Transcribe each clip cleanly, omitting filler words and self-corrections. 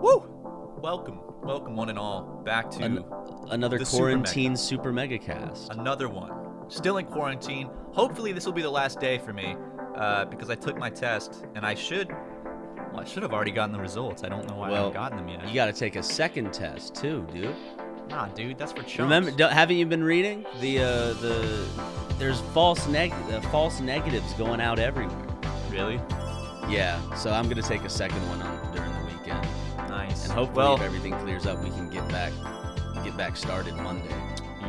Woo! Welcome one and all back to another the quarantine SuperMegaCast. Another one. Still in quarantine. Hopefully this will be the last day for me because I took my test and I should have already gotten the results. I don't know why I haven't gotten them yet. You got to take a second test too, dude. Nah, dude, that's for chumps. Remember, haven't you been reading there's false negatives going out everywhere. Really? Yeah. So I'm gonna take a second one during the weekend. Nice. And hopefully, if everything clears up, we can get back started Monday.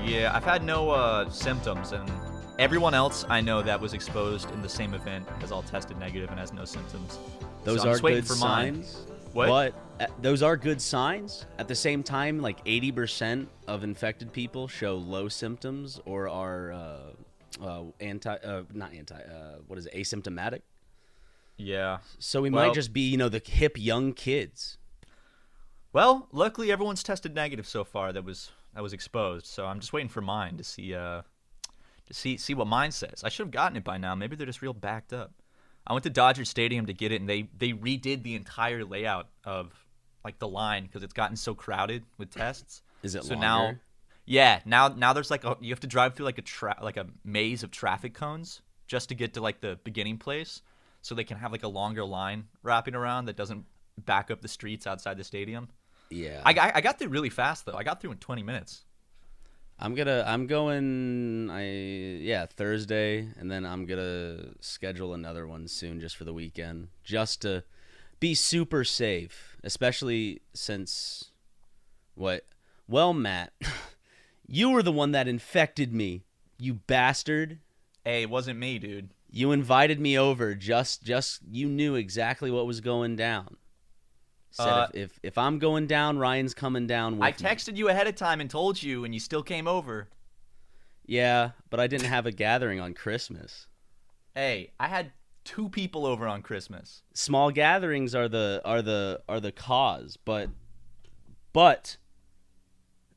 Yeah, I've had no symptoms, and everyone else I know that was exposed in the same event has all tested negative and has no symptoms. Those so are good signs. What? Those are good signs. At the same time, like 80% of infected people show low symptoms or are asymptomatic. Yeah. So we might just be, the hip young kids. Well, luckily everyone's tested negative so far that was exposed. So I'm just waiting for mine to see what mine says. I should have gotten it by now. Maybe they're just real backed up. I went to Dodger Stadium to get it, and they redid the entire layout of like the line because it's gotten so crowded with tests. Is it so longer? Now there's you have to drive through like a maze of traffic cones just to get to like the beginning place, so they can have like a longer line wrapping around that doesn't back up the streets outside the stadium. Yeah. I got through really fast though. I got through in 20 minutes. I'm going Thursday, and then I'm gonna schedule another one soon just for the weekend, just to be super safe, especially since Matt, you were the one that infected me, you bastard. Hey, it wasn't me, dude. You invited me over, just you knew exactly what was going down. Said if I'm going down, Ryan's coming down with me. I texted you ahead of time and told you, and you still came over. Yeah, but I didn't have a gathering on Christmas. Hey, I had 2 people over on Christmas. Small gatherings are the cause, but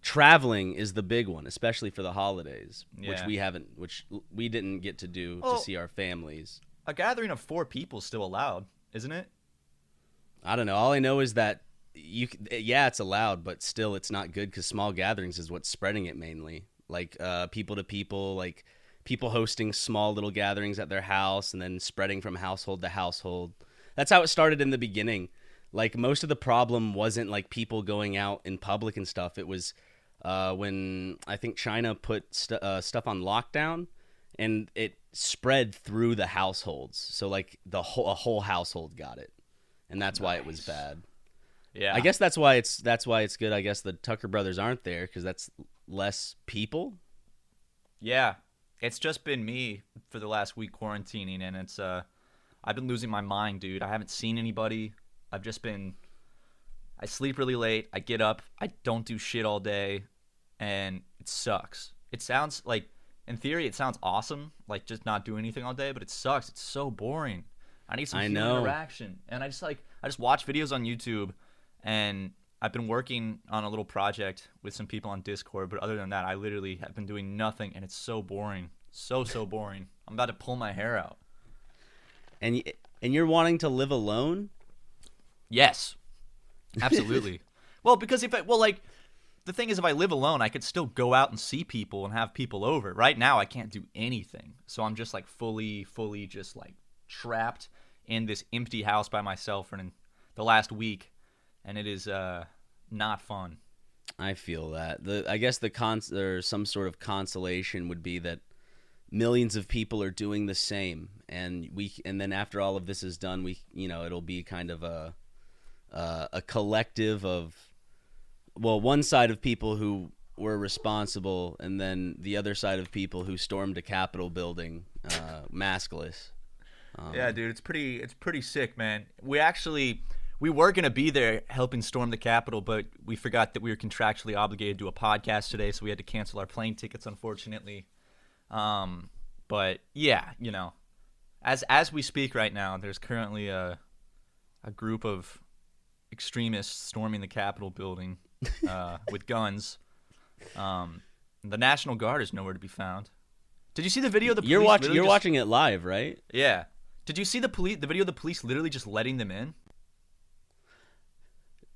traveling is the big one, especially for the holidays, which we didn't get to do to see our families. A gathering of 4 people is still allowed, isn't it? I don't know. All I know is that it's allowed, but still it's not good because small gatherings is what's spreading it mainly. Like people to people, like people hosting small little gatherings at their house and then spreading from household to household. That's how it started in the beginning. Like most of the problem wasn't like people going out in public and stuff. It was when I think China put stuff on lockdown, and it spread through the households. So like a whole household got it. And that's why it was bad. Yeah. I guess that's why it's good. I guess the Tucker brothers aren't there because that's less people. Yeah. It's just been me for the last week quarantining, and it's I've been losing my mind, dude. I haven't seen anybody. I sleep really late. I get up. I don't do shit all day, and it sucks. It sounds like, in theory, it sounds awesome, like just not doing anything all day, but it sucks. It's so boring. I need some human interaction. And I just watch videos on YouTube, and I've been working on a little project with some people on Discord, but other than that, I literally have been doing nothing, and it's so boring. So boring. I'm about to pull my hair out. And you're wanting to live alone? Yes. Absolutely. Well, because the thing is, if I live alone, I could still go out and see people and have people over. Right now, I can't do anything. So I'm just like fully just like trapped in this empty house by myself for the last week, and it is not fun. I feel that. I guess or some sort of consolation would be that millions of people are doing the same, and then after all of this is done, it'll be kind of a collective of, one side of people who were responsible, and then the other side of people who stormed a Capitol building maskless. Yeah, dude, it's pretty sick, man. We were gonna be there helping storm the Capitol, but we forgot that we were contractually obligated to do a podcast today, so we had to cancel our plane tickets, unfortunately. But yeah, as we speak right now, there's currently a group of extremists storming the Capitol building with guns. The National Guard is nowhere to be found. Did you see the video of the police? You're watching it live, right? Yeah. Did you see the video of the police literally just letting them in?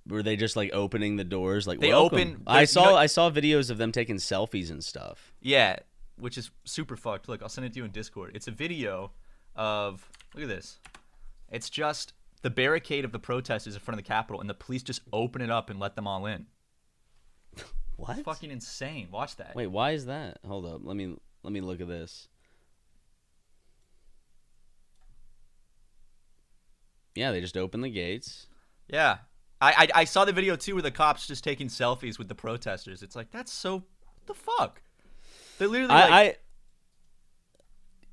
Were they just like opening the doors? Like, They welcome? open. I saw videos of them taking selfies and stuff. Yeah, which is super fucked. Look, I'll send it to you in Discord. It's a video of, look at this. It's just the barricade of the protesters in front of the Capitol, and the police just open it up and let them all in. What? It's fucking insane. Watch that. Wait, why is that? Hold up. Let me look at this. Yeah, they just open the gates. Yeah. I saw the video too where the cops just taking selfies with the protesters. It's like, that's so, what the fuck? They're literally like,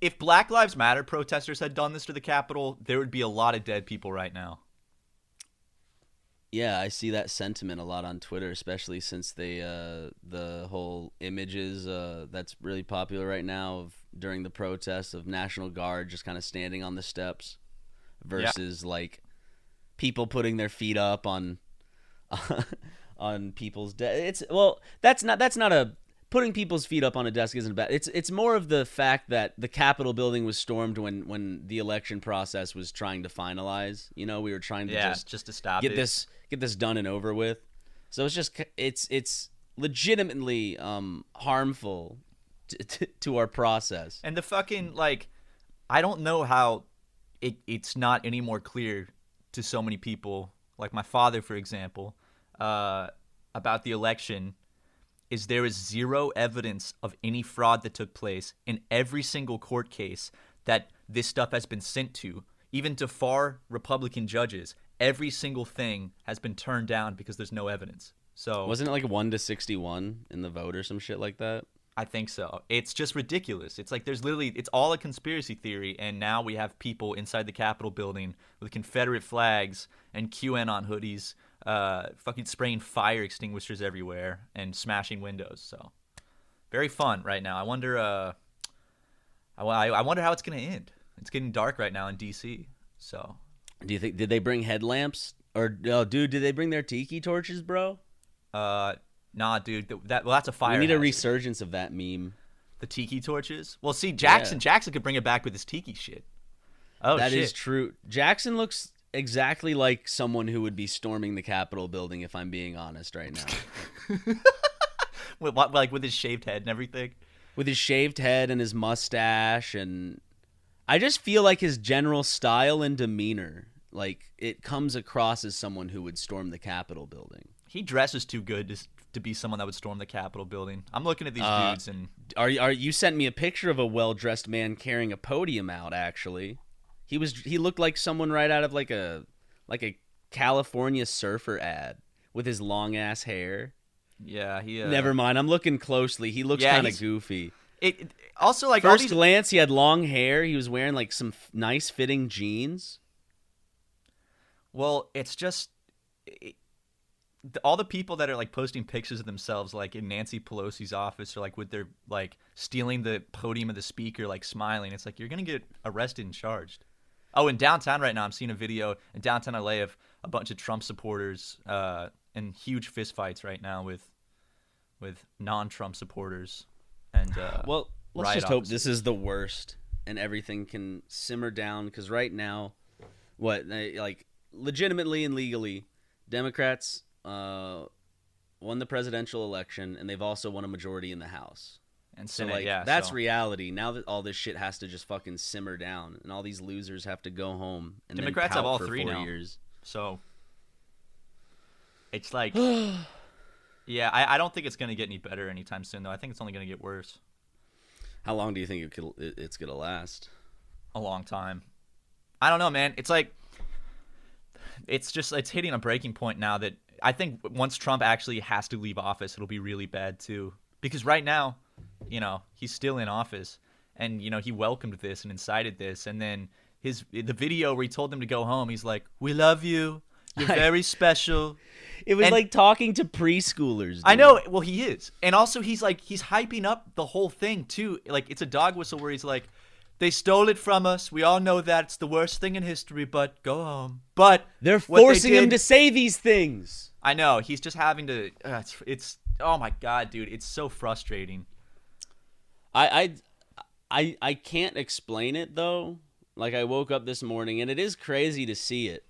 if Black Lives Matter protesters had done this to the Capitol, there would be a lot of dead people right now. Yeah, I see that sentiment a lot on Twitter, especially since they the whole images that's really popular right now of during the protests of National Guard just kind of standing on the steps versus like people putting their feet up on people's it's that's not a putting people's feet up on a desk isn't bad. It's more of the fact that the Capitol building was stormed when the election process was trying to finalize. You know, we were trying to just to stop get this done and over with. So it's legitimately harmful to our process. And the fucking, like, I don't know how it's not any more clear to so many people, like my father, for example, about the election, is there is zero evidence of any fraud that took place in every single court case that this stuff has been sent to, even to far Republican judges. Every single thing has been turned down because there's no evidence. So wasn't it like 1-61 in the vote or some shit like that? I think so. It's just ridiculous. It's like it's all a conspiracy theory, and now we have people inside the Capitol building with Confederate flags and QAnon hoodies, fucking spraying fire extinguishers everywhere and smashing windows. So very fun right now. I wonder I wonder how it's gonna end. It's getting dark right now in DC. So do you think did they bring headlamps or dude? Did they bring their tiki torches, bro? Nah, dude. That's a fire. We need hazard. a resurgence of that meme. The tiki torches. Well, see, Jackson could bring it back with his tiki shit. Oh, that shit. is true. Jackson looks exactly like someone who would be storming the Capitol building, if I'm being honest right now. Like with his shaved head and everything? With his shaved head and his mustache, and I just feel like his general style and demeanor, like it comes across as someone who would storm the Capitol building. He dresses too good to be someone that would storm the Capitol building. I'm looking at these dudes and are you sent me a picture of a well-dressed man carrying a podium out, actually. He looked like someone right out of like a California surfer ad with his long ass hair. Yeah, he never mind. I'm looking closely. He looks kind of goofy. It also, like, first glance, he had long hair. He was wearing like some nice fitting jeans. Well, it's just all the people that are like posting pictures of themselves like in Nancy Pelosi's office or like with their like stealing the podium of the speaker, like smiling. It's like you're gonna get arrested and charged. Oh, in downtown right now, I'm seeing a video in downtown LA of a bunch of Trump supporters in huge fistfights right now with non-Trump supporters. And well, let's just hope this is the worst and everything can simmer down, because right now, like legitimately and legally, Democrats won the presidential election, and they've also won a majority in the House. And Senate, so, like, that's reality. Now that all this shit has to just fucking simmer down, and all these losers have to go home. And Democrats then have all for three 4 now. years. So it's like, yeah, I don't think it's gonna get any better anytime soon, though. I think it's only gonna get worse. How long do you think it's gonna last? A long time. I don't know, man. It's like it's hitting a breaking point now that I think once Trump actually has to leave office, it'll be really bad too. Because right now, you know, he's still in office, and you know he welcomed this and incited this, and then the video where he told them to go home, he's like, "We love you. You're very special." It was like talking to preschoolers. Dude. I know. Well, he is, and also he's hyping up the whole thing too. Like it's a dog whistle where he's like, "They stole it from us. We all know that it's the worst thing in history. But go home." But they're forcing him to say these things. I know. He's just having to. It's oh my god, dude. It's so frustrating. I can't explain it though. Like I woke up this morning and it is crazy to see it,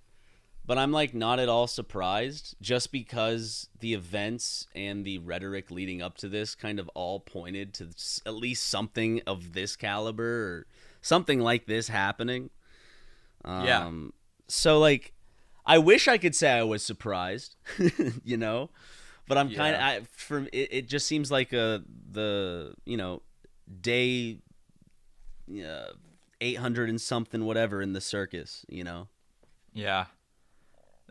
but I'm like not at all surprised, just because the events and the rhetoric leading up to this kind of all pointed to at least something of this caliber or something like this happening. Yeah. So like, I wish I could say I was surprised, you know, but I'm kind of from it. It just seems like the day 800 and something whatever in the circus, you know. Yeah.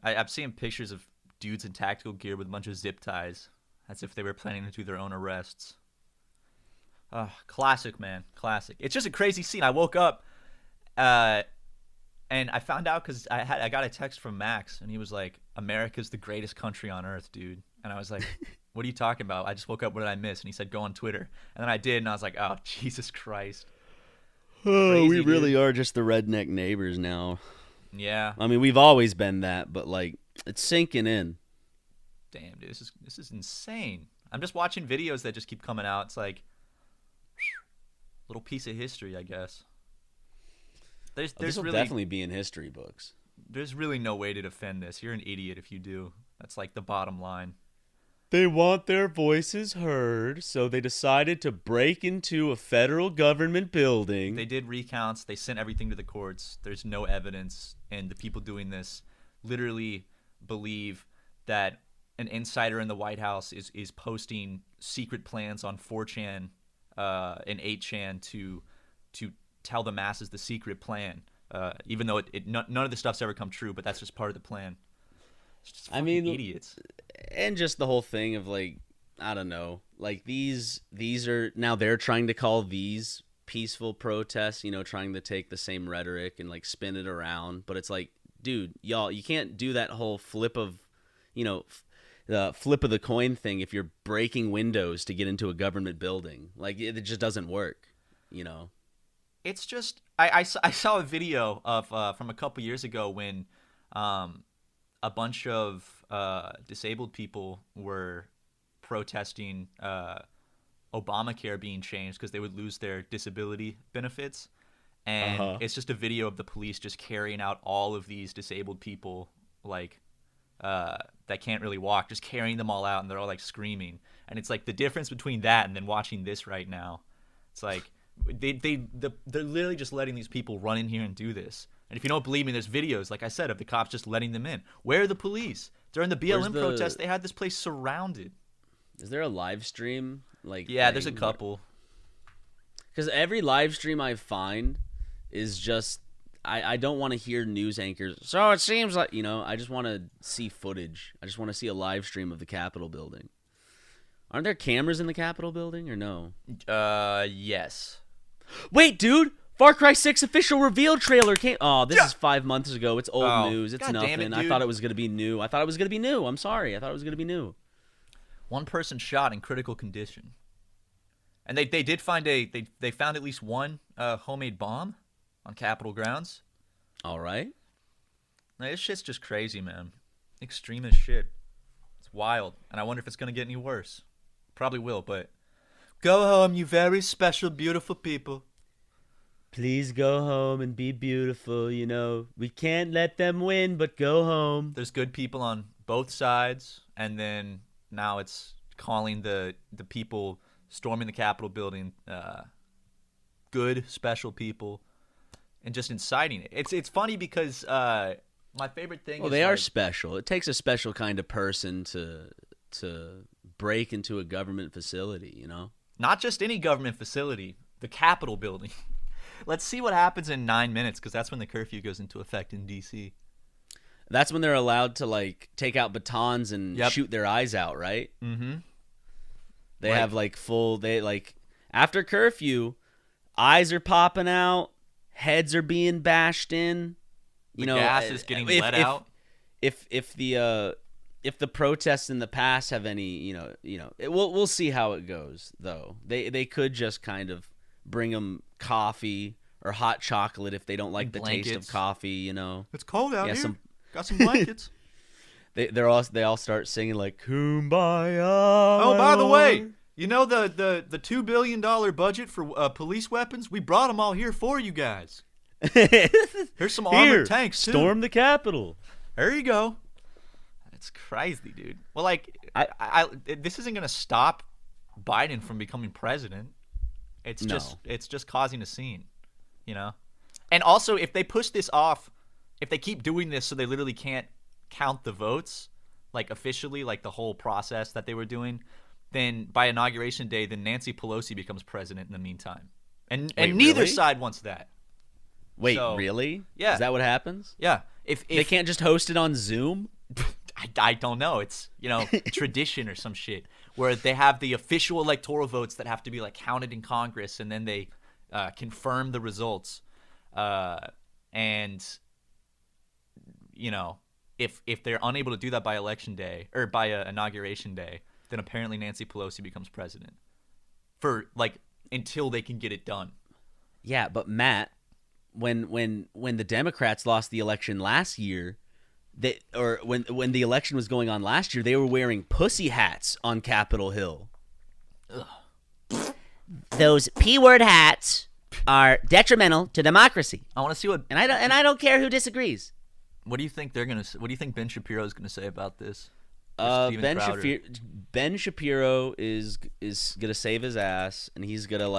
I've seen pictures of dudes in tactical gear with a bunch of zip ties, as if they were planning to do their own arrests. Classic, man. Classic. It's just a crazy scene. I woke up, and I found out because I got a text from Max, and he was like, "America's the greatest country on earth, dude." And I was like, "What are you talking about? I just woke up. What did I miss?" And he said, "Go on Twitter." And then I did, and I was like, "Oh, Jesus Christ." Oh, Crazy, we really dude. are just the redneck neighbors now. Yeah. I mean, we've always been that, but like, it's sinking in. Damn, dude. This is insane. I'm just watching videos that just keep coming out. It's like little piece of history, I guess. There's This will really definitely be in history books. there's really no way to defend this. You're an idiot if you do. That's like the bottom line. They want their voices heard, so they decided to break into a federal government building. They did recounts. They sent everything to the courts. There's no evidence, and the people doing this literally believe that an insider in the White House is posting secret plans on 4chan and 8chan to tell the masses the secret plan, even though none of the stuff's ever come true, but that's just part of the plan. It's just fucking idiots. And just the whole thing of like, I don't know, like these are now they're trying to call these peaceful protests, you know, trying to take the same rhetoric and like spin it around, but it's like, dude, y'all, you can't do that whole flip of, you know, the flip of the coin thing if you're breaking windows to get into a government building. Like it just doesn't work, you know. It's just I saw a video of from a couple years ago when a bunch of disabled people were protesting Obamacare being changed because they would lose their disability benefits. And it's just a video of the police just carrying out all of these disabled people, like, that can't really walk, just carrying them all out, and they're all, like, screaming. And it's, like, the difference between that and then watching this right now. It's like, they're literally just letting these people run in here and do this. And if you don't believe me, there's videos, like I said, of the cops just letting them in. Where are the police? During the BLM protest, they had this place surrounded. Is there a live stream? Like, yeah, there's a couple. Because every live stream I find is just, I don't want to hear news anchors. So it seems like, you know, I just want to see footage. I just want to see a live stream of the Capitol building. Aren't there cameras in the Capitol building or no? Yes. Wait, dude! Far Cry 6 official reveal trailer came. Oh, this is 5 months ago. It's old news. It's God damn nothing. it, I dude. thought it was going to be new. I'm sorry. I thought it was going to be new. One person shot in critical condition. And they did find they found at least one homemade bomb on Capitol grounds. All right. Like, this shit's just crazy, man. Extreme as shit. It's wild. And I wonder if it's going to get any worse. Probably will, but go home, you very special, beautiful people. Please go home and be beautiful, you know. We can't let them win, but go home. There's good people on both sides, and then now it's calling the people storming the Capitol building good, special people, and just inciting it. It's funny because my favorite thing is They are like, special. It takes a special kind of person to break into a government facility, you know? not just any government facility, the Capitol building. Let's see what happens in 9 minutes, because that's when the curfew goes into effect in D.C. That's when they're allowed to, like, take out batons and shoot their eyes out, right? Mm-hmm. They have, like, after curfew, eyes are popping out, heads are being bashed in. You know, gas is getting let out. If the protests in the past have any, we'll see how it goes, though. They could just kind of bring them coffee or hot chocolate if they don't like the taste of coffee, you know. It's cold out here. Got some blankets. They all start singing like Kumbaya. Oh, by the way, you know the $2 billion budget for police weapons? We brought them all here for you guys. Here's some armored tanks too. Storm the Capitol. There you go. It's crazy, dude. Well, like, this isn't gonna stop Biden from becoming president. It's just causing a scene, you know. And also, if they push this off, if they keep doing this, so they literally can't count the votes, like officially, like the whole process that they were doing, then by Inauguration Day, then Nancy Pelosi becomes president in the meantime, and neither side wants that. Wait, really? Yeah. Is that what happens? Yeah. If they can't just host it on Zoom? I don't know. It's, tradition or some shit where they have the official electoral votes that have to be like counted in Congress, and then they confirm the results. And if they're unable to do that by election day or by inauguration day, then apparently Nancy Pelosi becomes president for like until they can get it done. Yeah, but Matt, when the Democrats lost the election last year, when the election was going on last year, they were wearing pussy hats on Capitol Hill. Ugh. Those P-word hats are detrimental to democracy. I want to see what and I don't care who disagrees. What do you think they're gonna? What do you think Ben Shapiro is gonna say about this? Ben Shapiro is gonna save his ass, and he's gonna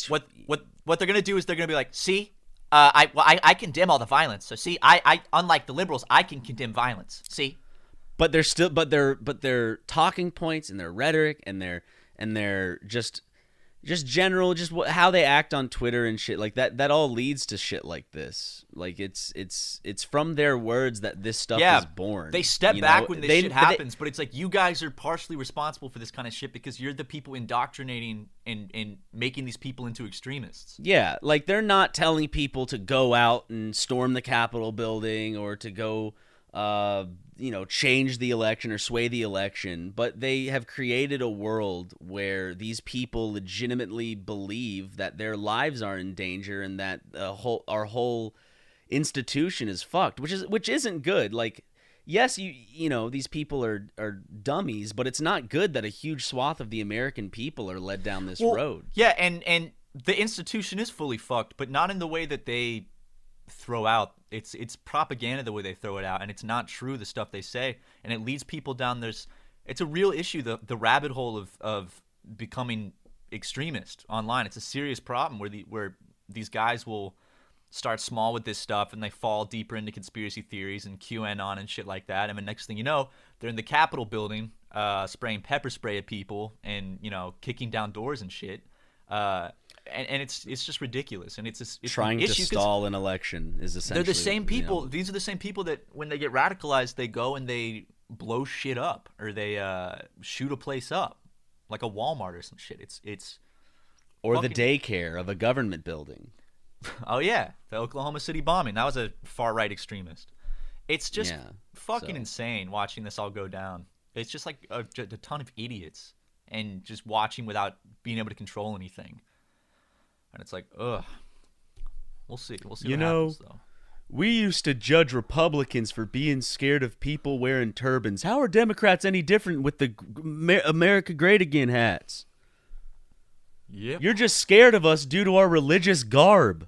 what they're gonna do is they're gonna be like, see, I condemn all the violence. So see, I unlike the liberals, I can condemn violence. See, but their talking points and their rhetoric and their just general how they act on Twitter and shit like that all leads to shit like this. Like it's from their words that this stuff is born. They step back when this shit happens, but it's like you guys are partially responsible for this kind of shit because you're the people indoctrinating and making these people into extremists. Yeah, like they're not telling people to go out and storm the Capitol building or to go change the election or sway the election, but they have created a world where these people legitimately believe that their lives are in danger and that our whole institution is fucked, which isn't good. Like, yes, these people are dummies, but it's not good that a huge swath of the American people are led down this road. Yeah, and the institution is fully fucked, but not in the way that they throw out. It's propaganda the way they throw it out, and it's not true, the stuff they say, and it leads people down. It's a real issue, the rabbit hole of becoming extremist online. It's a serious problem where these guys will start small with this stuff and they fall deeper into conspiracy theories and QAnon and shit like that, and the next thing you know, they're in the Capitol building spraying pepper spray at people and kicking down doors and shit. And it's just ridiculous, and it's trying to stall an election is essentially. They're the same people. These are the same people that when they get radicalized, they go and they blow shit up or they shoot a place up, like a Walmart or some shit. It's or the daycare of a government building. Oh yeah, the Oklahoma City bombing. That was a far right extremist. It's just fucking insane watching this all go down. It's just like a ton of idiots and just watching without being able to control anything. And it's like, ugh. We'll see. We'll see what happens, though. We used to judge Republicans for being scared of people wearing turbans. How are Democrats any different with the America Great Again hats? Yep. You're just scared of us due to our religious garb.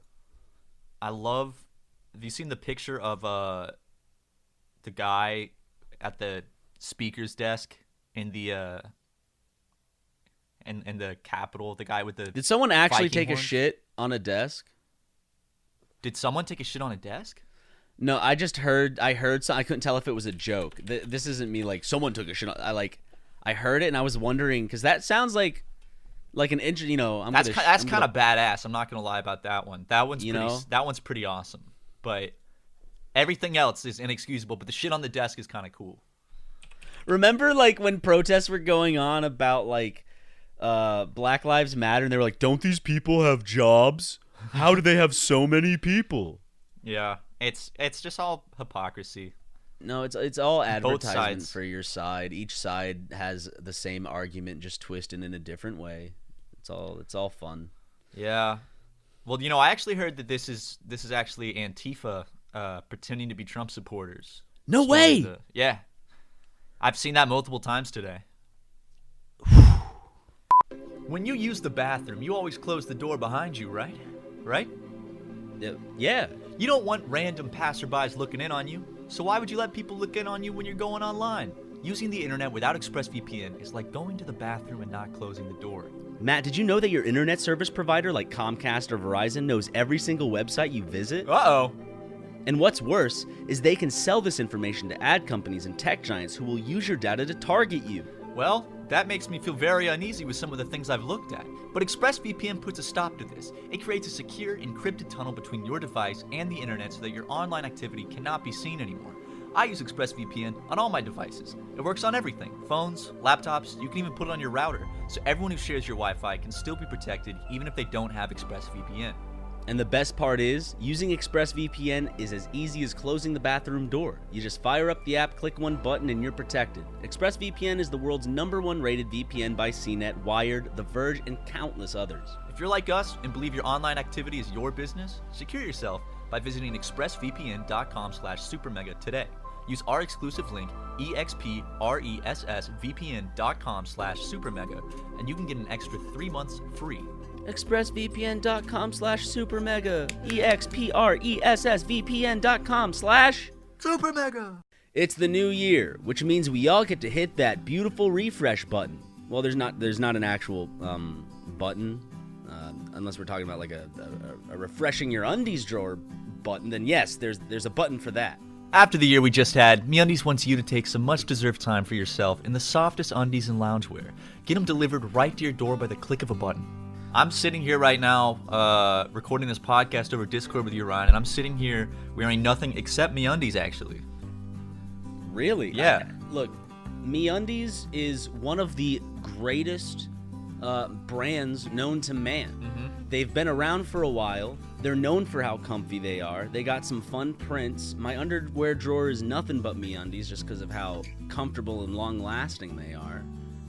Have you seen the picture of the guy at the speaker's desk in the in the Capitol, the guy with the Did someone actually Viking take horns? a shit on a desk? Did someone take a shit on a desk? No, I heard some, I couldn't tell if it was a joke. This isn't me like someone took a shit on, I heard it and I was wondering cuz that sounds like an injury, That's kind of badass. I'm not going to lie about that one. That one's pretty awesome. But everything else is inexcusable, but the shit on the desk is kind of cool. Remember when protests were going on about Black Lives Matter, and they were like, don't these people have jobs? How do they have so many people? Yeah, it's just all hypocrisy. No, it's all advertisement for your side. Each side has the same argument, just twisted in a different way. It's all fun. Yeah. Well, I actually heard that this is actually Antifa pretending to be Trump supporters. No way. Yeah. I've seen that multiple times today. When you use the bathroom, you always close the door behind you, right? Right? Yeah. You don't want random passerbys looking in on you, so why would you let people look in on you when you're going online? Using the internet without ExpressVPN is like going to the bathroom and not closing the door. Matt, did you know that your internet service provider like Comcast or Verizon knows every single website you visit? Uh-oh. And what's worse is they can sell this information to ad companies and tech giants who will use your data to target you. Well, that makes me feel very uneasy with some of the things I've looked at. But ExpressVPN puts a stop to this. It creates a secure, encrypted tunnel between your device and the internet so that your online activity cannot be seen anymore. I use ExpressVPN on all my devices. It works on everything. Phones, laptops, you can even put it on your router. So everyone who shares your Wi-Fi can still be protected even if they don't have ExpressVPN. And the best part is, using ExpressVPN is as easy as closing the bathroom door. You just fire up the app, click one button, and you're protected. ExpressVPN is the world's #1 rated VPN by CNET, Wired, The Verge, and countless others. If you're like us and believe your online activity is your business, secure yourself by visiting expressvpn.com/supermega today. Use our exclusive link, expressvpn.com/supermega, and you can get an extra 3 months free. expressvpn.com/supermega. expressvpn.com/ SuperMega! It's the new year, which means we all get to hit that beautiful refresh button. Well, there's not an actual button, unless we're talking about like a refreshing your undies drawer button. Then yes, there's a button for that. After the year we just had, MeUndies wants you to take some much-deserved time for yourself in the softest undies and loungewear. Get them delivered right to your door by the click of a button. I'm sitting here right now, recording this podcast over Discord with you, Ryan, and I'm sitting here wearing nothing except MeUndies, actually. Really? Yeah. Look, MeUndies is one of the greatest brands known to man. Mm-hmm. They've been around for a while. They're known for how comfy they are. They got some fun prints. My underwear drawer is nothing but MeUndies just because of how comfortable and long-lasting they are.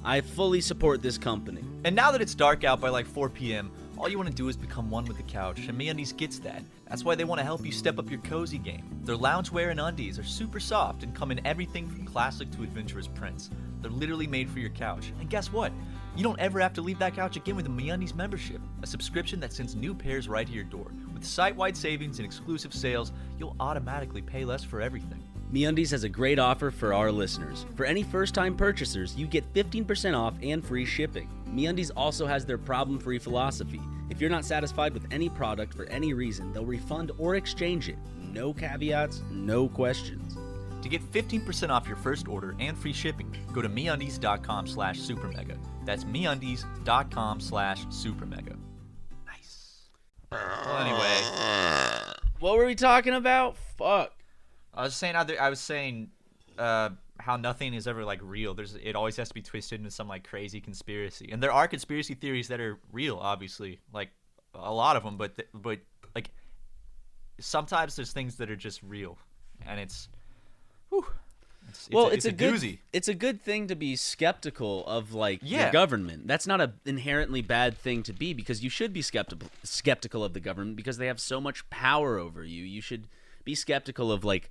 I fully support this company. And now that it's dark out by like 4 p.m., all you want to do is become one with the couch, and MeUndies gets that. That's why they want to help you step up your cozy game. Their loungewear and undies are super soft and come in everything from classic to adventurous prints. They're literally made for your couch. And guess what? You don't ever have to leave that couch again with a MeUndies membership, a subscription that sends new pairs right to your door. With site-wide savings and exclusive sales, you'll automatically pay less for everything. MeUndies has a great offer for our listeners. For any first-time purchasers, you get 15% off and free shipping. MeUndies also has their problem-free philosophy. If you're not satisfied with any product for any reason, they'll refund or exchange it. No caveats, no questions. To get 15% off your first order and free shipping, go to MeUndies.com/supermega. That's MeUndies.com/supermega. Nice. Well, anyway, What were we talking about? Fuck. I was saying how nothing is ever like real. It always has to be twisted into some like crazy conspiracy. And there are conspiracy theories that are real, obviously, like a lot of them. But like sometimes there's things that are just real, and it's a doozy. It's a good thing to be skeptical of like Yeah. the government. That's not an inherently bad thing to be, because you should be skeptical of the government because they have so much power over you. You should be skeptical of like,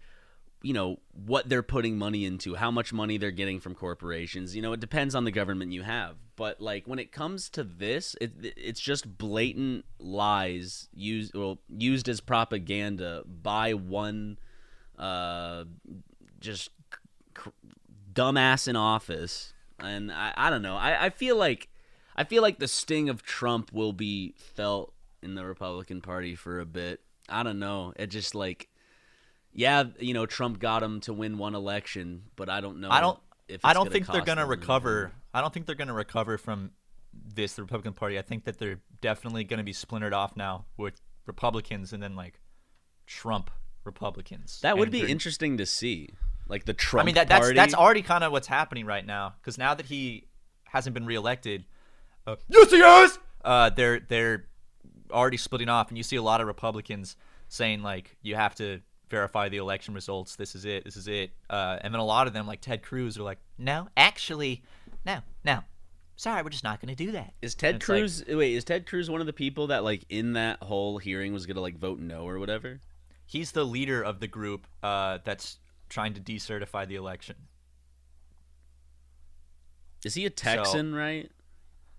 you know, what they're putting money into, how much money they're getting from corporations. You know, it depends on the government you have. But like when it comes to this, it's just blatant lies used as propaganda by one just dumbass in office. And I don't know. I feel like the sting of Trump will be felt in the Republican Party for a bit. I don't know. It just like, yeah, you know, Trump got him to win one election, but I don't know. I don't think they're gonna recover. I don't think they're gonna recover from this, the Republican Party. I think that they're definitely gonna be splintered off now with Republicans and then like Trump Republicans. That would be interesting to see, like the Trump. I mean, party. that's already kind of what's happening right now, because now that he hasn't been reelected, yes he has. They're already splitting off, and you see a lot of Republicans saying like you have to verify the election results. This is it. And then a lot of them, like Ted Cruz, are like, no, actually, no. Sorry, we're just not going to do that. Is Ted Cruz one of the people that like in that whole hearing was going to like vote no or whatever? He's the leader of the group that's trying to decertify the election. Is he a Texan, right?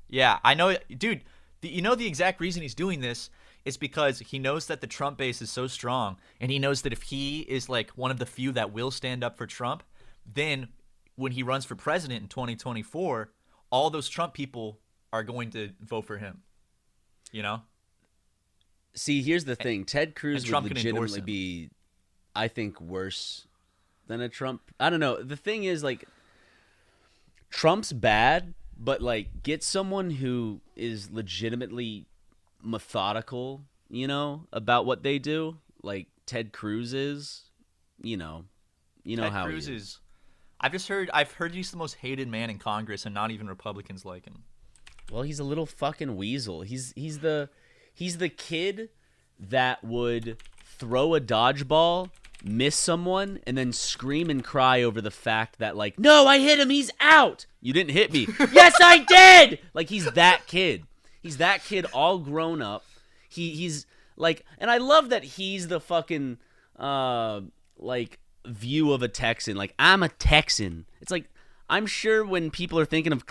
Yeah, I know, dude. You know the exact reason he's doing this? is because he knows that the Trump base is so strong, and he knows that if he is like one of the few that will stand up for Trump, then when he runs for president in 2024, all those Trump people are going to vote for him. You know? See, here's the thing. Ted Cruz would Trump can endorse legitimately him. be, I think, worse than a Trump. I don't know. The thing is, like, Trump's bad, but, like, get someone who is legitimately methodical, about what they do, like Ted Cruz is, how Ted Cruz he is. I've heard he's the most hated man in Congress, and not even Republicans like him. Well, he's a little fucking weasel. He's the kid that would throw a dodgeball, miss someone, and then scream and cry over the fact that, like, no, I hit him, he's out. You didn't hit me. Yes, I did. Like, he's that kid. He's that kid all grown up. He's like, and I love that he's the fucking like view of a Texan. Like, I'm a Texan. It's like, I'm sure when people are thinking of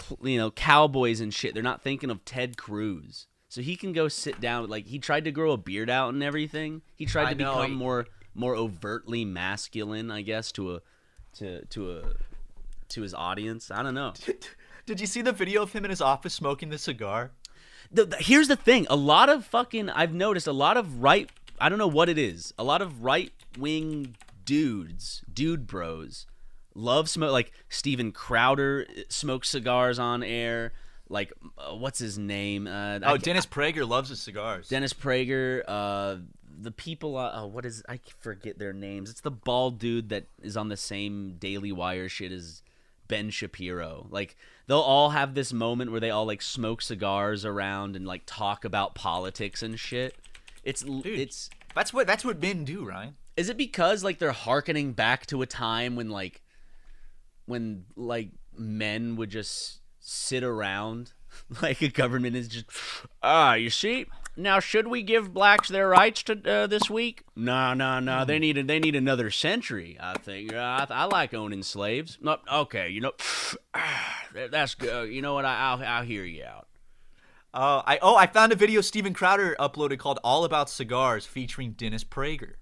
cowboys and shit, they're not thinking of Ted Cruz. So he can go sit down. Like, he tried to grow a beard out and everything. He tried to become more overtly masculine, I guess, to his audience. I don't know. Did you see the video of him in his office smoking the cigar? Here's the thing. I've noticed a lot of I don't know what it is. A lot of right-wing dude bros love smoke. Like, Steven Crowder smokes cigars on air. Like, what's his name? Dennis Prager loves his cigars. Dennis Prager. The people, I forget their names. It's the bald dude that is on the same Daily Wire shit as Ben Shapiro. Like, they'll all have this moment where they all, like, smoke cigars around and, like, talk about politics and shit. It's that's what men do, Ryan. Is it because, like, they're hearkening back to a time when men would just sit around like a government is just, you see, now should we give blacks their rights to this week? No, they need another century, I think. I like owning slaves. No, okay, that's good. You know what, I'll hear you out. I found a video Steven Crowder uploaded called All About Cigars featuring Dennis Prager.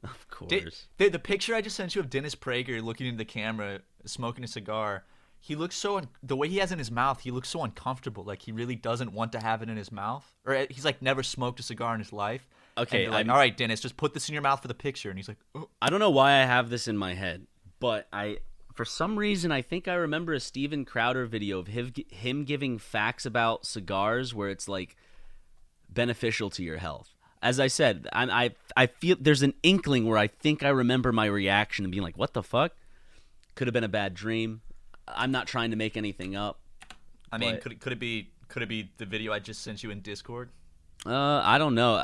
Of course. The picture I just sent you of Dennis Prager looking into the camera, smoking a cigar, he looks the way he has in his mouth, he looks so uncomfortable. Like, he really doesn't want to have it in his mouth. Or he's, like, never smoked a cigar in his life. Okay. And all right, Dennis, just put this in your mouth for the picture. And he's like, oh. I don't know why I have this in my head, but for some reason, I think I remember a Steven Crowder video of him giving facts about cigars where it's, like, beneficial to your health. As I said, I feel there's an inkling where I think I remember my reaction and being like, what the fuck? Could have been a bad dream. I'm not trying to make anything up. I mean, could it be the video I just sent you in Discord? I don't know.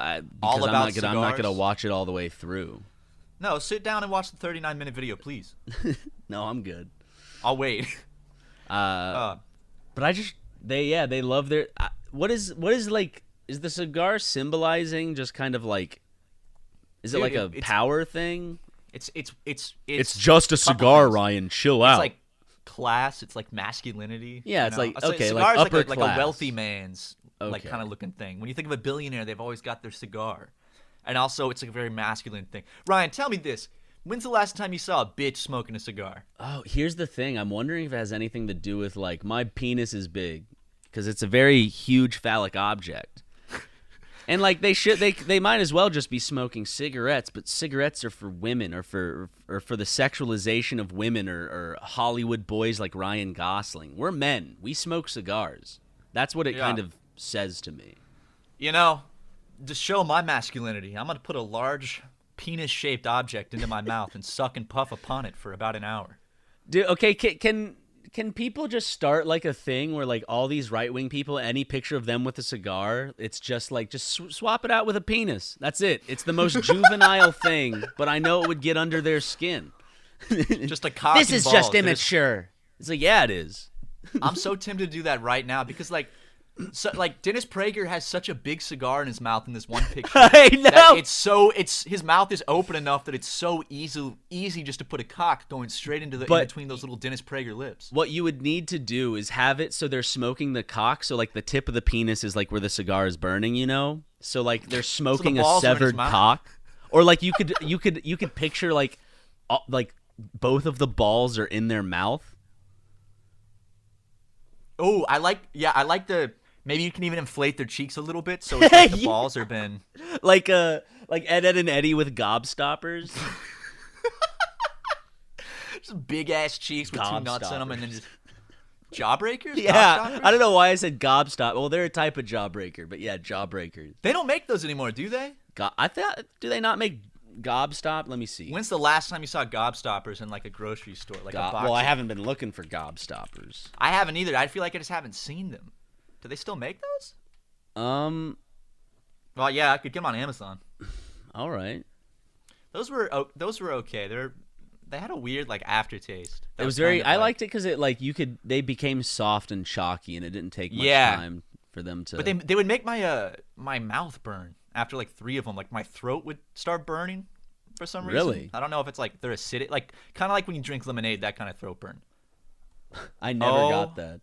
All about cigars? I'm not gonna watch it all the way through. No, sit down and watch the 39-minute video, please. No, I'm good. I'll wait. But they love their. What is like? Is the cigar symbolizing just kind of like? Is it like a power thing? It's just a cigar, Ryan. Chill out. It's like class. It's like masculinity. Yeah, it's like, okay, cigar like upper is class. like a wealthy man's like Okay. kind of looking thing. When you think of a billionaire, they've always got their cigar, and also it's like a very masculine thing. Ryan, tell me this: when's the last time you saw a bitch smoking a cigar? Oh, here's the thing. I'm wondering if it has anything to do with, like, my penis is big, because it's a very huge phallic object. And, like, they might as well just be smoking cigarettes, but cigarettes are for women or for the sexualization of women or Hollywood boys like Ryan Gosling. We're men. We smoke cigars. That's what it kind of says to me. To show my masculinity, I'm going to put a large penis-shaped object into my mouth and suck and puff upon it for about an hour. Dude, okay, can people just start, like, a thing where, like, all these right-wing people, any picture of them with a cigar, it's just like, just swap it out with a penis. That's it. It's the most juvenile thing, but I know it would get under their skin. Just a cock This and is balls. just immature. It's like, yeah, it is. I'm so tempted to do that right now because, like, So like Dennis Prager has such a big cigar in his mouth in this one picture. I know. It's his mouth is open enough that it's so easy just to put a cock going straight into in between those little Dennis Prager lips. What you would need to do is have it so they're smoking the cock, so like the tip of the penis is like where the cigar is burning, you know? So like they're smoking a severed cock. Or like you could picture like both of the balls are in their mouth. Oh, I like the maybe you can even inflate their cheeks a little bit so it's like the balls are been like Ed and Eddie with gobstoppers. Just big ass cheeks with two nuts in them and then just jawbreakers? Yeah, I don't know why I said gobstop. Well, they're a type of jawbreaker, but yeah, jawbreakers. They don't make those anymore, do they? I thought, do they not make gobstop? Let me see. When's the last time you saw gobstoppers in like a grocery store, like a box? Well, I haven't been looking for gobstoppers. I haven't either. I feel like I just haven't seen them. Do they still make those? Well, yeah, I could get them on Amazon. All right. Those were okay. They had a weird like aftertaste. It was very. I liked it because they became soft and chalky, and it didn't take much time for them to. But they would make my mouth burn after like 3 of them. Like my throat would start burning for some reason. Really? I don't know if it's like they're acidic, like kind of like when you drink lemonade, that kind of throat burn. I never got that.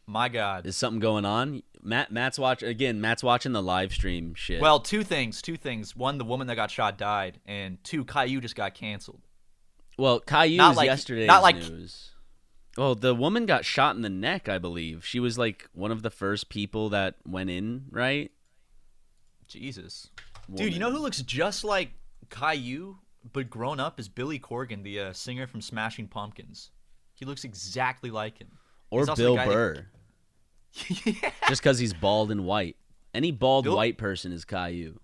My God, is something going on? Matt's watching the live stream shit. Well, two things. One, the woman that got shot died, and 2, Caillou just got canceled. Well, Caillou is yesterday's news. Well, the woman got shot in the neck, I believe. She was like one of the first people that went in, right? Jesus. Dude, you know who looks just like Caillou, but grown up, is Billy Corgan, the singer from Smashing Pumpkins. He looks exactly like him. Or Bill Burr. Yeah. Just because he's bald and white. Any bald white person is Caillou.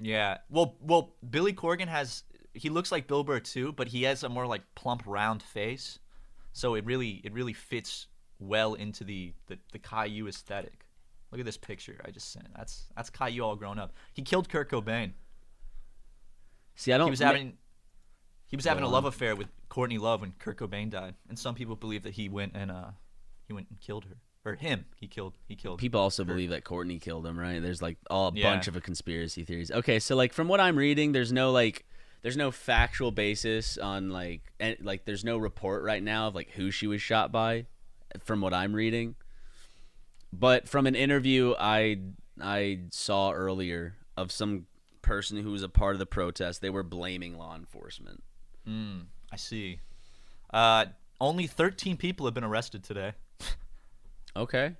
Yeah. Well, Billy Corgan he looks like Bill Burr too, but he has a more like plump, round face. So it really fits well into the Caillou aesthetic. Look at this picture I just sent. That's Caillou all grown up. He killed Kurt Cobain. See, I don't. He was having a love affair with Courtney Love when Kurt Cobain died, and some people believe that he went and killed her. Or him. He killed. People also believe that Courtney killed him, right? There's like a bunch of conspiracy theories. Okay, so like from what I'm reading, there's no factual basis on there's no report right now of like who she was shot by, from what I'm reading. But from an interview I saw earlier of some person who was a part of the protest, they were blaming law enforcement. I see. Only 13 people have been arrested today. Okay.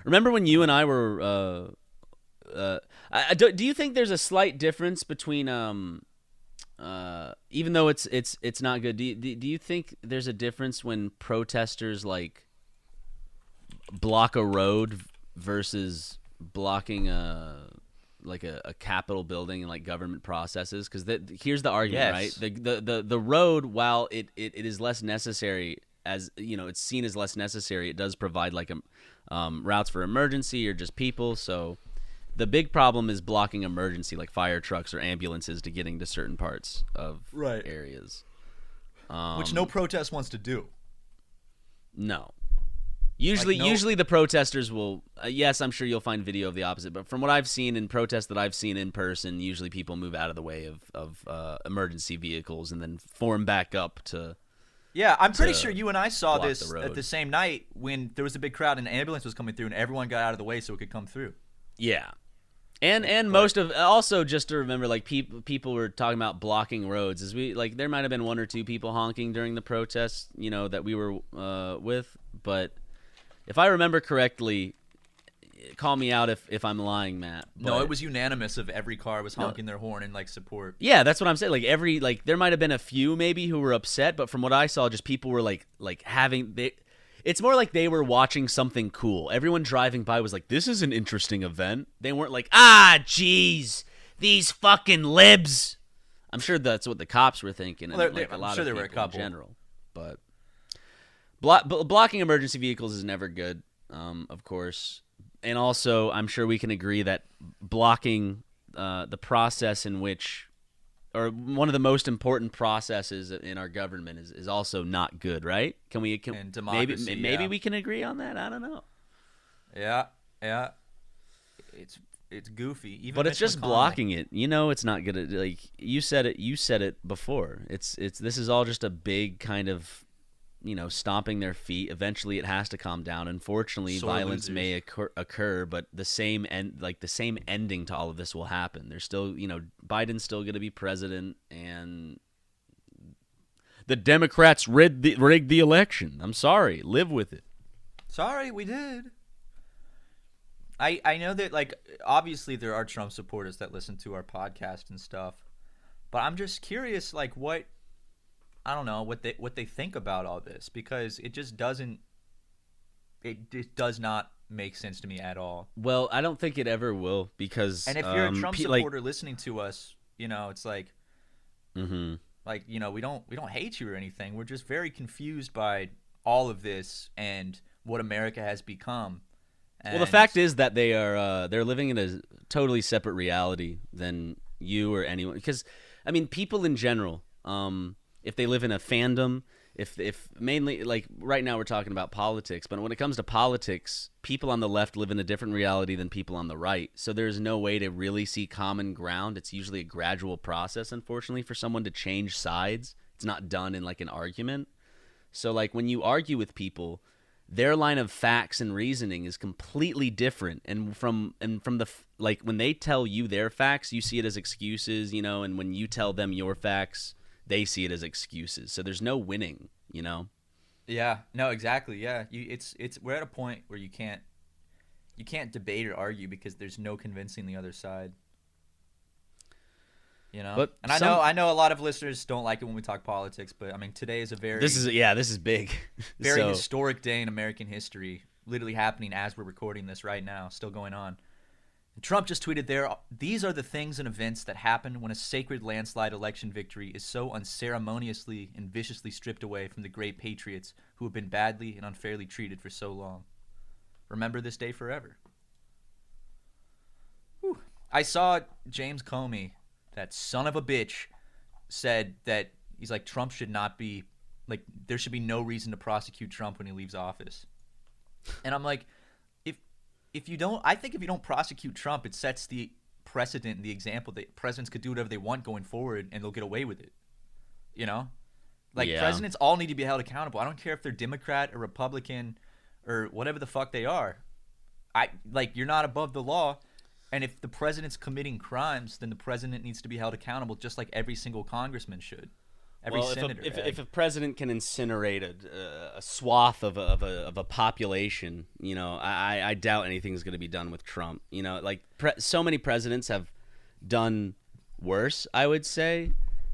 Remember when you and I were do you think there's a slight difference between even though it's not good, do you think there's a difference when protesters like block a road versus blocking a Capitol building and like government processes? Because here's the argument, right? The road, while it is less necessary, as you know, it's seen as less necessary, it does provide like routes for emergency or just people. So the big problem is blocking emergency, like fire trucks or ambulances, to getting to certain parts of areas, which no protest wants to do. No. Usually the protesters will. Yes, I'm sure you'll find video of the opposite. But from what I've seen in protests that I've seen in person, usually people move out of the way of emergency vehicles and then form back up to. Yeah, I'm pretty sure you and I saw this at the same night when there was a big crowd and an ambulance was coming through and everyone got out of the way so it could come through. Yeah. And most of, also just to remember, like people were talking about blocking roads. There might have been 1 or 2 people honking during the protests, that we were with. But if I remember correctly, call me out if I'm lying, Matt. No, it was unanimous of every car was honking their horn in like support. Yeah, that's what I'm saying. There might have been a few maybe who were upset, but from what I saw, just people were it's more like they were watching something cool. Everyone driving by was like, this is an interesting event. They weren't like, jeez, these fucking libs. I'm sure that's what the cops were thinking. And I'm sure there were a couple in general. But blocking emergency vehicles is never good, of course. And also, I'm sure we can agree that blocking the process in which, or one of the most important processes in our government is also not good, right? Maybe we can agree on that? I don't know. Yeah, yeah. It's it's goofy. Even But it's Mitch just McConnell. blocking it. You know, it's not gonna like you said it. You said it before. It's this is all just a big kind of stomping their feet. Eventually, it has to calm down. Unfortunately, Sore violence may losers. occur, but the same ending to all of this will happen. There's still Biden's still going to be president, and the Democrats rigged the election. I'm sorry, live with it. Sorry, we did. I know that like obviously there are Trump supporters that listen to our podcast and stuff, but I'm just curious like what I don't know what they think about all this because it just does not make sense to me at all. Well, I don't think it ever will because And if you're a Trump like. supporter listening to us, it's Mm-hmm. like we don't hate you or anything. We're just very confused by all of this and what America has become. Well, the And fact is that they're living in a totally separate reality than you or anyone. Because I mean, people in general, if they live in a fandom, if mainly like right now we're talking about politics, but when it comes to politics, people on the left live in a different reality than people on the right. So there's no way to really see common ground. It's usually a gradual process, unfortunately, for someone to change sides. It's not done in like an argument. So like when you argue with people, their line of facts and reasoning is completely different, and from like when they tell you their facts, you see it as excuses, and when you tell them your facts, they see it as excuses. So there's no winning. yeah, no, exactly. Yeah, it's we're at a point where you can't debate or argue because there's no convincing the other side. But And I know a lot of listeners don't like it when we talk politics, but I mean today is a this is big. very So historic day in American history, literally happening as we're recording this right now, still going on. And Trump just tweeted these are the things and events that happen when a sacred landslide election victory is so unceremoniously and viciously stripped away from the great patriots who have been badly and unfairly treated for so long. Remember this day forever. Whew. I saw James Comey, that son of a bitch, said that he's like Trump should not be like there should be no reason to prosecute Trump when he leaves office. And I'm like, if you don't, I think if you don't prosecute Trump, it sets the precedent and the example that presidents could do whatever they want going forward and they'll get away with it. You know, like yeah. presidents all need to be held accountable. I don't care if they're Democrat or Republican or whatever the fuck they are. I like you're not above the law. And if the president's committing crimes, then the president needs to be held accountable, just like every single congressman should, every Well, senator. if a president can incinerate a swath of a population, I doubt anything's going to be done with Trump. Like so many presidents have done worse. I would say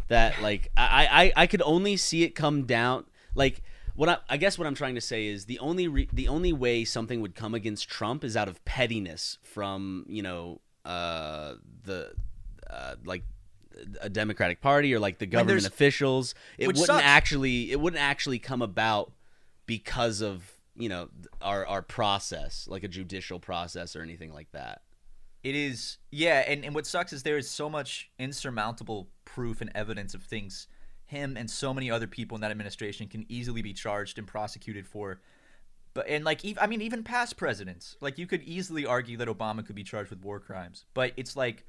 that like I could only see it come down like. I guess what I'm trying to say is the only way something would come against Trump is out of pettiness from the like a Democratic Party or like the government officials. It which wouldn't sucks. actually come about because of our process, like a judicial process or anything like that. It is, yeah, and what sucks is there is so much insurmountable proof and evidence of things him and so many other people in that administration can easily be charged and prosecuted for. But and like I mean even past presidents, like you could easily argue that Obama could be charged with war crimes, but it's like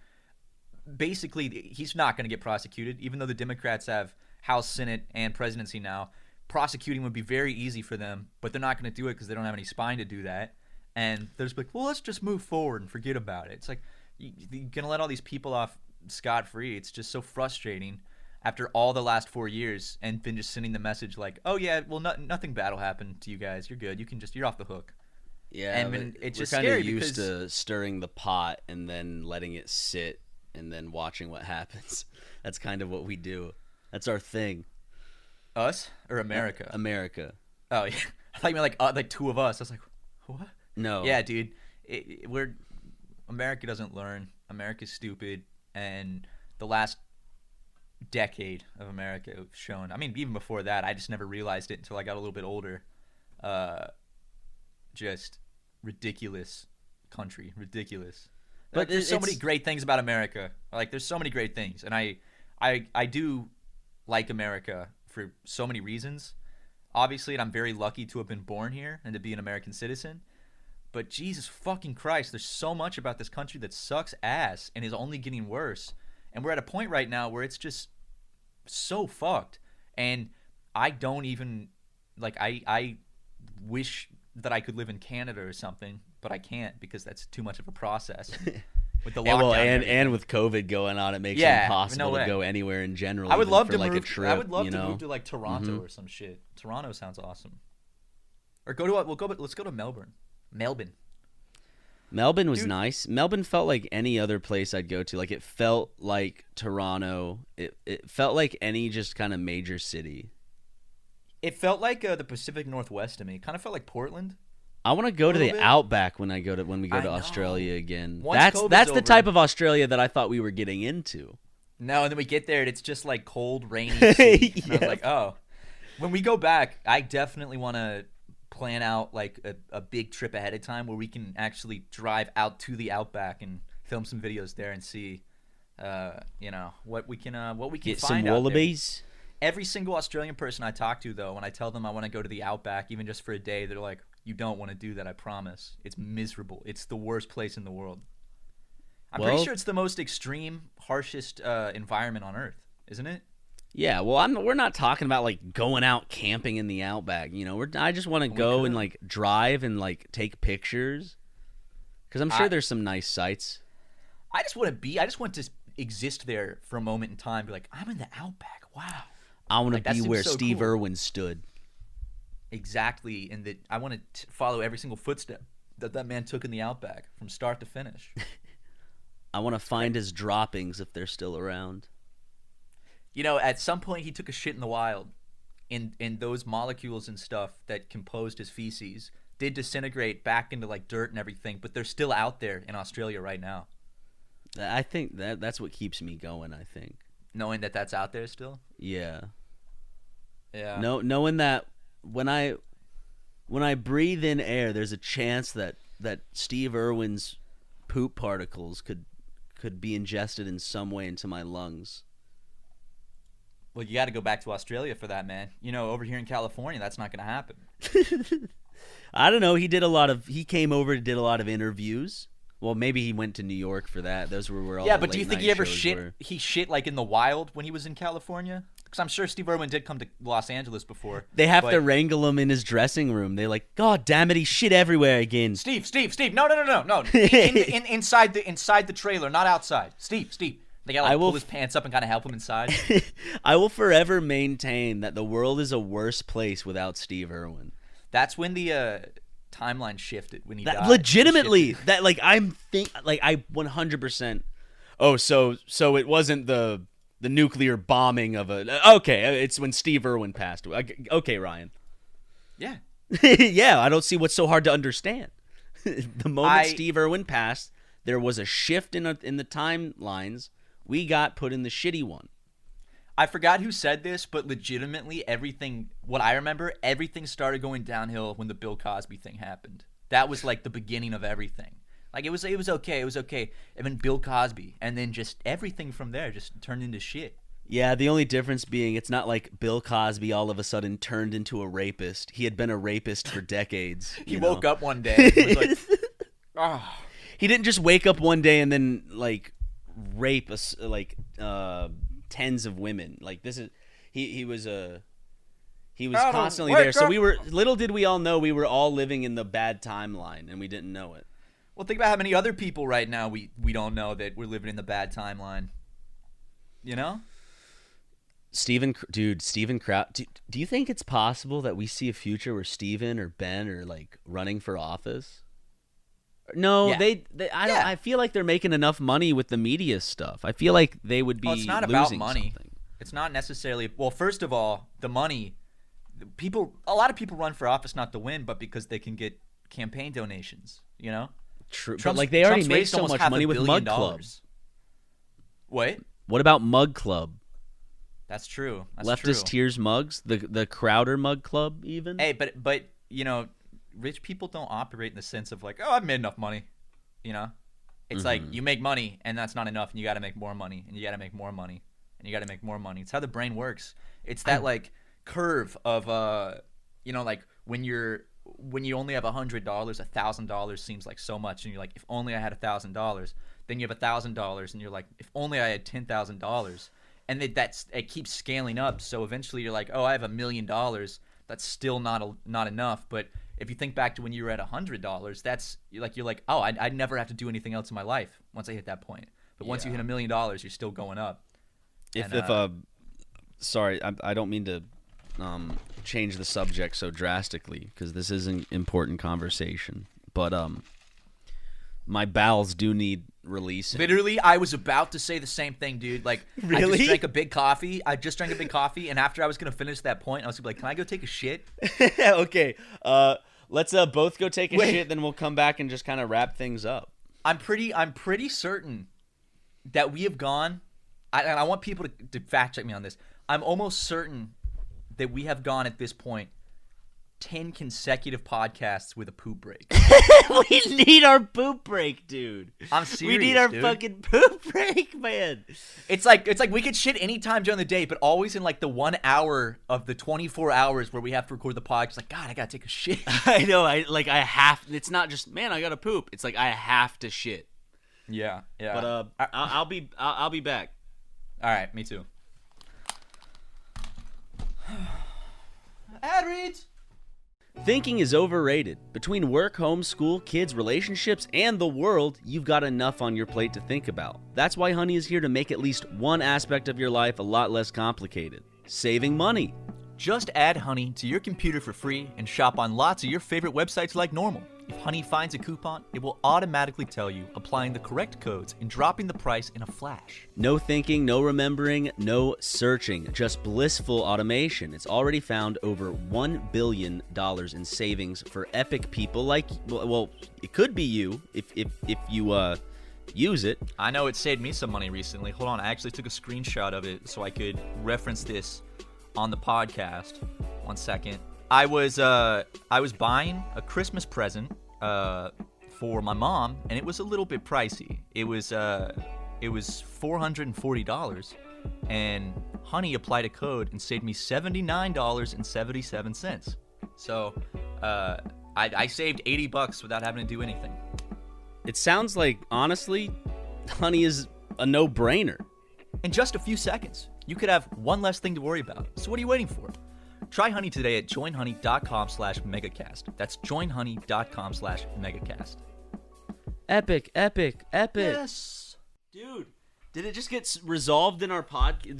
basically he's not going to get prosecuted, even though the Democrats have House, Senate, and presidency now. Prosecuting would be very easy for them, but they're not going to do it because they don't have any spine to do that. And they're just like, well, let's just move forward and forget about it. It's like you're going to let all these people off scot-free. It's just so frustrating after all the last 4 years and been just sending the message like, oh, yeah, well, nothing bad will happen to you guys. You're good. You're off the hook. Yeah, and it's just we're kind scary of used because to stirring the pot and then letting it sit and then watching what happens. That's kind of what we do. That's our thing. us or America? America. Oh, yeah. I thought you meant like two of us. I was like, what? No. Yeah, dude. America doesn't learn. America's stupid, and the last decade of America have shown. I mean, even before that, I just never realized it until I got a little bit older. Just ridiculous country, ridiculous. But there's so many great things about America. Like, there's so many great things, and I do like America for so many reasons. Obviously, and I'm very lucky to have been born here and to be an American citizen. But Jesus fucking Christ, there's so much about this country that sucks ass and is only getting worse. And we're at a point right now where it's just so fucked. And I don't even like I wish that I could live in Canada or something, but I can't because that's too much of a process. With the lockdown and with COVID going on, it makes it impossible to go anywhere in general. I would love to like move. A trip, I would love to move to like Toronto or some shit. Toronto sounds awesome. Or let's go to Melbourne. Melbourne was nice. Melbourne felt like any other place I'd go to. Like it felt like Toronto. It felt like any just kind of major city. It felt like the Pacific Northwest to me. It kind of felt like Portland. I want to go to the Outback when we go to Australia again. That's the over, type of Australia that I thought we were getting into. No, and then we get there and it's just like cold, rainy sea. And I was like, oh. When we go back, I definitely want to plan out like a big trip ahead of time where we can actually drive out to the Outback and film some videos there and see what we can get find some wallabies. Every single Australian person I talk to, though, when I tell them I want to go to the Outback, even just for a day, they're like, you don't want to do that, I promise. It's miserable. It's the worst place in the world. I'm pretty sure it's the most extreme, harshest environment on Earth, isn't it? Yeah, well, we're not talking about, like, going out camping in the Outback. You know, I just want to go and, like, drive and, like, take pictures. Because I'm sure there's some nice sights. I just want to exist there for a moment in time. Be like, I'm in the Outback. Wow. I want to be where Steve Irwin stood. Exactly, and that I want to follow every single footstep that man took in the Outback from start to finish. I want to find his droppings if they're still around. You know, at some point he took a shit in the wild, and those molecules and stuff that composed his feces did disintegrate back into like dirt and everything, but they're still out there in Australia right now. I think that's what keeps me going, I think. Knowing that that's out there still? Yeah. Yeah. Knowing that when I breathe in air, there's a chance that Steve Irwin's poop particles could be ingested in some way into my lungs. Well, you got to go back to Australia for that, man. You know, over here in California, that's not going to happen. I don't know. He came over and did a lot of interviews. Well, maybe he went to New York for that. Those were where all the but do you think he ever shit? Were. He shit like in the wild when he was in California? Because I'm sure Steve Irwin did come to Los Angeles before. They have to wrangle him in his dressing room. They're like, God damn it, he shit everywhere again. Steve, no. Inside the trailer, not outside. Steve. They gotta pull his pants up and kind of help him inside. I will forever maintain that the world is a worse place without Steve Irwin. That's when the timeline shifted when he died. Legitimately, that like I 100%. Oh, so it wasn't the nuclear bombing of it's when Steve Irwin passed away. Okay, Ryan. Yeah. Yeah, I don't see what's so hard to understand. The moment Steve Irwin passed, there was a shift in the timelines. We got put in the shitty one. I forgot who said this, but legitimately everything started going downhill when the Bill Cosby thing happened. That was like the beginning of everything. Like it was okay. And then Bill Cosby, and then just everything from there just turned into shit. Yeah, the only difference being it's not like Bill Cosby all of a sudden turned into a rapist. He had been a rapist for decades. He woke up one day and was like, oh. He didn't just wake up one day and then like rape tens of women. Like this is he was constantly there. So little did we all know we were all living in the bad timeline and we didn't know it. Well, think about how many other people right now we don't know that we're living in the bad timeline. You know? Steven Kraut. Do you think it's possible that we see a future where Steven or Ben are like running for office? No, yeah. I feel like they're making enough money with the media stuff. I feel like they would be. It's not about money. Something. It's not necessarily. Well, first of all, the money. A lot of people run for office not to win, but because they can get campaign donations. You know. True, but like they already make so much money with Mug Club. Wait. What about Mug Club? That's true. Leftist Tears mugs, the Crowder Mug Club, even. Hey, but you know. Rich people don't operate in the sense of like, oh, I've made enough money, you know? It's like you make money and that's not enough and you got to make more money and you got to make more money and you got to make more money. It's how the brain works. It's that like curve of, like when you're when you only have $100, $1,000 seems like so much, and you're like, if only I had $1,000. Then you have $1,000, and you're like, if only I had $10,000. And it keeps scaling up. So eventually you're like, oh, I have $1 million. That's still not enough. But if you think back to when you were at $100, that's you're like, oh, I'd never have to do anything else in my life once I hit that point. But once you hit $1 million, you're still going up. Sorry, I don't mean to change the subject so drastically because this is an important conversation. But my bowels do need releasing. Literally, I was about to say the same thing, dude. Like, really? I just drank a big coffee, and after I was gonna finish that point, I was gonna be like, can I go take a shit? Okay. Let's both go take a shit, then we'll come back and just kind of wrap things up. I'm pretty certain that we have gone. I want people to fact check me on this. I'm almost certain that we have gone at this point 10 consecutive podcasts with a poop break. We need our poop break, dude. I'm serious. We need our fucking poop break, man. It's like we could shit anytime during the day, but always in like the 1 hour of the 24 hours where we have to record the podcast. Like, God, I gotta take a shit. I know. I have. It's not just, man, I gotta poop. It's like I have to shit. Yeah. But I'll be back. All right, me too. Ad reads. Thinking is overrated. Between work, home, school, kids, relationships, and the world, you've got enough on your plate to think about. That's why Honey is here to make at least one aspect of your life a lot less complicated. Saving money. Just add Honey to your computer for free and shop on lots of your favorite websites like normal. If Honey finds a coupon, it will automatically tell you, applying the correct codes and dropping the price in a flash. No thinking, no remembering, no searching, just blissful automation. It's already found over $1 billion in savings for epic people like, well, it could be you if you use it. I know it saved me some money recently. Hold on, I actually took a screenshot of it so I could reference this on the podcast. 1 second. I was buying a Christmas present for my mom, and it was a little bit pricey. It was $440, and Honey applied a code and saved me $79.77. So I saved $80 without having to do anything. It sounds like, honestly, Honey is a no-brainer. In just a few seconds, you could have one less thing to worry about. So what are you waiting for? Try Honey today at joinhoney.com/megacast. That's joinhoney.com/megacast. Epic. Yes. Dude, did it just get resolved in our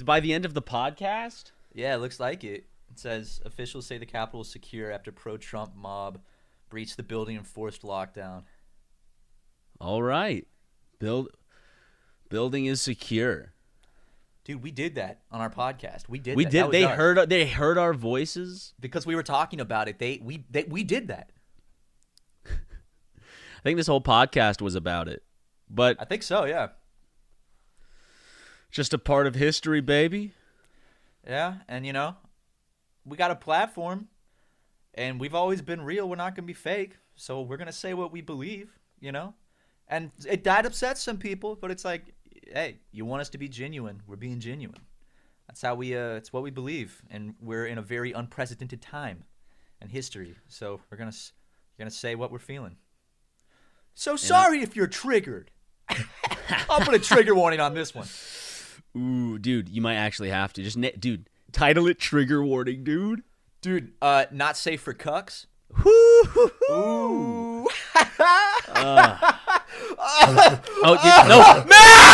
by the end of the podcast? Yeah, it looks like it. It says, officials say the Capitol is secure after pro-Trump mob breached the building and forced lockdown. All right. Building is secure. Dude, we did that on our podcast. We did. They heard our voices because we were talking about it. We did that. I think this whole podcast was about it, but I think so. Yeah. Just a part of history, baby. Yeah, and we got a platform, and we've always been real. We're not gonna be fake, so we're gonna say what we believe. And that upsets some people, but it's like, hey, you want us to be genuine? We're being genuine. That's how it's what we believe, and we're in a very unprecedented time in history. So we're gonna say what we're feeling. So sorry if you're triggered. I'll put a trigger warning on this one. Ooh, dude, you might actually have to dude, title it "Trigger Warning," dude. Dude, not safe for cucks. Ooh. Oh, no, man!